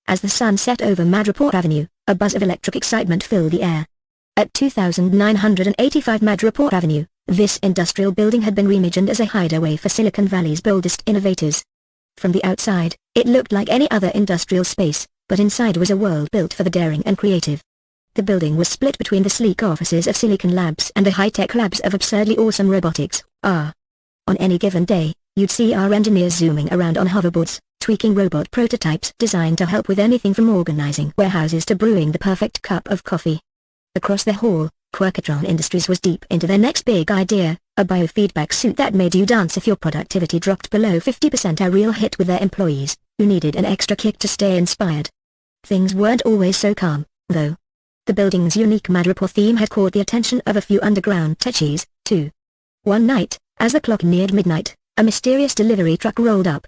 As the sun set over Madripoor Avenue, a buzz of electric excitement filled the air. At 2985 Madripoor Avenue, this industrial building had been reimagined as a hideaway for Silicon Valley's boldest innovators. From the outside, it looked like any other industrial space, but inside was a world built for the daring and creative. The building was split between the sleek offices of Silicon Labs and the high-tech labs of absurdly awesome robotics, On any given day, you'd see our engineers zooming around on hoverboards, tweaking robot prototypes designed to help with anything from organizing warehouses to brewing the perfect cup of coffee. Across the hall, Quirkatron Industries was deep into their next big idea, a biofeedback suit that made you dance if your productivity dropped below 50%, a real hit with their employees, who needed an extra kick to stay inspired. Things weren't always so calm, though. The building's unique Madripoor theme had caught the attention of a few underground techies, too. One night, as the clock neared midnight, a mysterious delivery truck rolled up.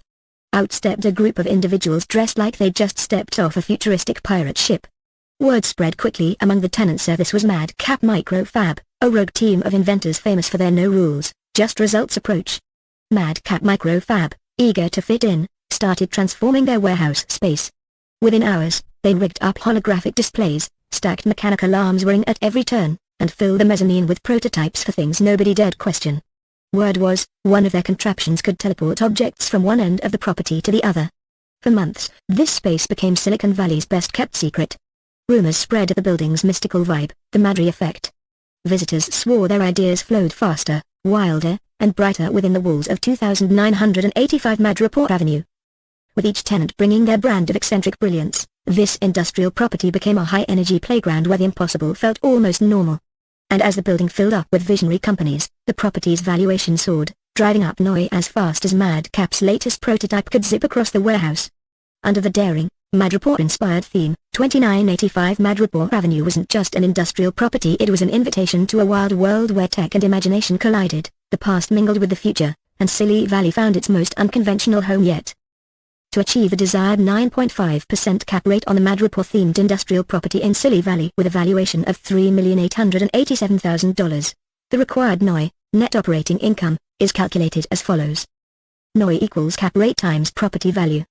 Out stepped a group of individuals dressed like they'd just stepped off a futuristic pirate ship. Word spread quickly among the tenants this was Madcap Microfab, a rogue team of inventors famous for their no rules, just results approach. Madcap Microfab, eager to fit in, started transforming their warehouse space. Within hours, they rigged up holographic displays, stacked mechanical arms whirring at every turn, and filled the mezzanine with prototypes for things nobody dared question. Word was, one of their contraptions could teleport objects from one end of the property to the other. For months, this space became Silicon Valley's best-kept secret. Rumors spread of the building's mystical vibe, the Madri effect. Visitors swore their ideas flowed faster, wilder, and brighter within the walls of 2985 Madripoor Avenue. With each tenant bringing their brand of eccentric brilliance, this industrial property became a high-energy playground where the impossible felt almost normal. And as the building filled up with visionary companies, the property's valuation soared, driving up NOI as fast as Madcap's latest prototype could zip across the warehouse. Under the daring, Madripoor-inspired theme, 2985 Madripoor Avenue wasn't just an industrial property, it was an invitation to a wild world where tech and imagination collided, the past mingled with the future, and Silly Valley found its most unconventional home yet. To achieve the desired 9.5% cap rate on the Madripoor-themed industrial property in Silly Valley with a valuation of $3,887,000, the required NOI, net operating income, is calculated as follows. NOI equals cap rate times property value.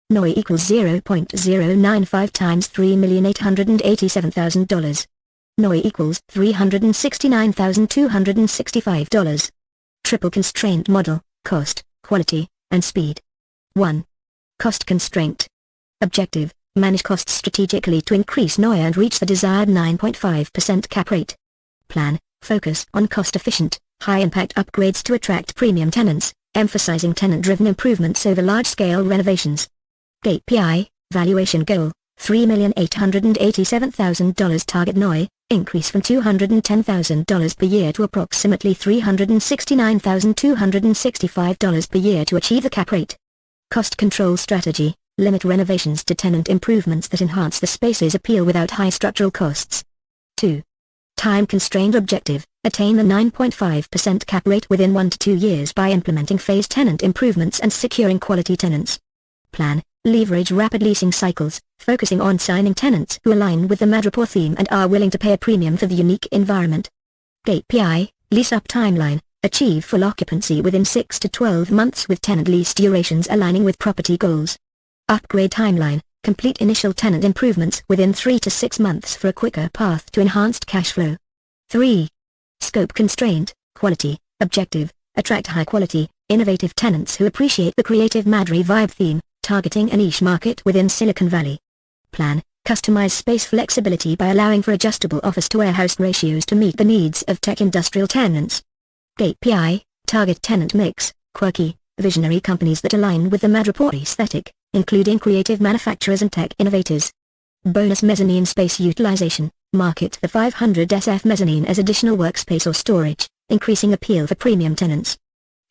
NOI equals 0.095 times $3,887,000. NOI equals $369,265. Triple constraint model, cost, quality, and speed. 1. Cost constraint. Objective, manage costs strategically to increase NOI and reach the desired 9.5% cap rate. Plan, focus on cost-efficient, high-impact upgrades to attract premium tenants, emphasizing tenant-driven improvements over large-scale renovations. KPI, valuation goal, $3,887,000 target NOI, increase from $210,000 per year to approximately $369,265 per year to achieve the cap rate. Cost control strategy, limit renovations to tenant improvements that enhance the space's appeal without high structural costs. 2. Time-constrained objective, attain the 9.5% cap rate within 1 to 2 years by implementing phased tenant improvements and securing quality tenants. Plan, leverage rapid leasing cycles, focusing on signing tenants who align with the Madripoor theme and are willing to pay a premium for the unique environment. KPI, lease-up timeline, achieve full occupancy within 6 to 12 months with tenant lease durations aligning with property goals. Upgrade timeline, complete initial tenant improvements within 3 to 6 months for a quicker path to enhanced cash flow. 3. Scope constraint, quality, objective, attract high-quality, innovative tenants who appreciate the creative Madri vibe theme, targeting a niche market within Silicon Valley. Plan, customize space flexibility by allowing for adjustable office-to-warehouse ratios to meet the needs of tech industrial tenants. KPI, target tenant mix, quirky, visionary companies that align with the Madripoor aesthetic, including creative manufacturers and tech innovators. Bonus mezzanine space utilization, market the 500 SF mezzanine as additional workspace or storage, increasing appeal for premium tenants.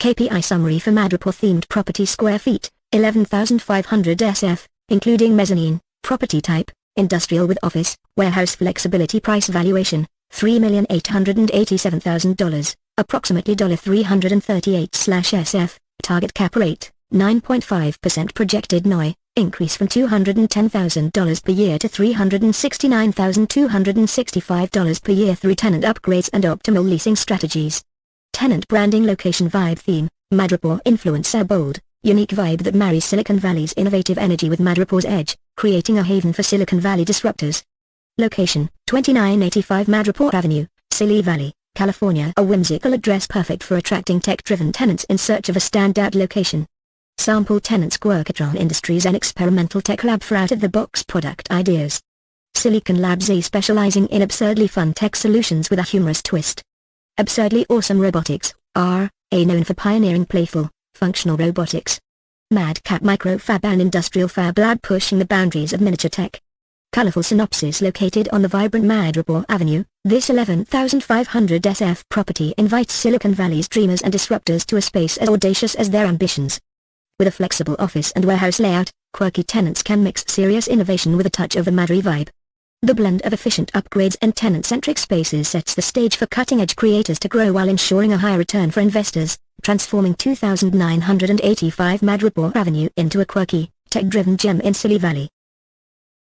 KPI summary for Madripoor-themed property square feet, 11,500 SF, including mezzanine, property type, industrial with office, warehouse flexibility price valuation, $3,887,000, approximately $338/SF, target cap rate, 9.5% projected NOI, increase from $210,000 per year to $369,265 per year through tenant upgrades and optimal leasing strategies. Tenant branding location vibe theme, Madripoor influencer bold, unique vibe that marries Silicon Valley's innovative energy with Madripoor's edge, creating a haven for Silicon Valley disruptors. Location, 2985 Madripoor Avenue, Silicon Valley, California. A whimsical address perfect for attracting tech-driven tenants in search of a standout location. Sample tenants: Quirkatron Industries, an experimental tech lab for out-of-the-box product ideas. Silicon Labs, a specializing in absurdly fun tech solutions with a humorous twist. Absurdly Awesome Robotics, R, a known for pioneering playful, functional robotics. Madcap Microfab, an industrial fab lab pushing the boundaries of miniature tech. Colorful synopsis: located on the vibrant Madripoor Avenue, this 11,500 SF property invites Silicon Valley's dreamers and disruptors to a space as audacious as their ambitions. With a flexible office and warehouse layout, quirky tenants can mix serious innovation with a touch of the Madri vibe. The blend of efficient upgrades and tenant-centric spaces sets the stage for cutting-edge creators to grow while ensuring a high return for investors, transforming 2,985 Madripoor Avenue into a quirky, tech-driven gem in Silicon Valley.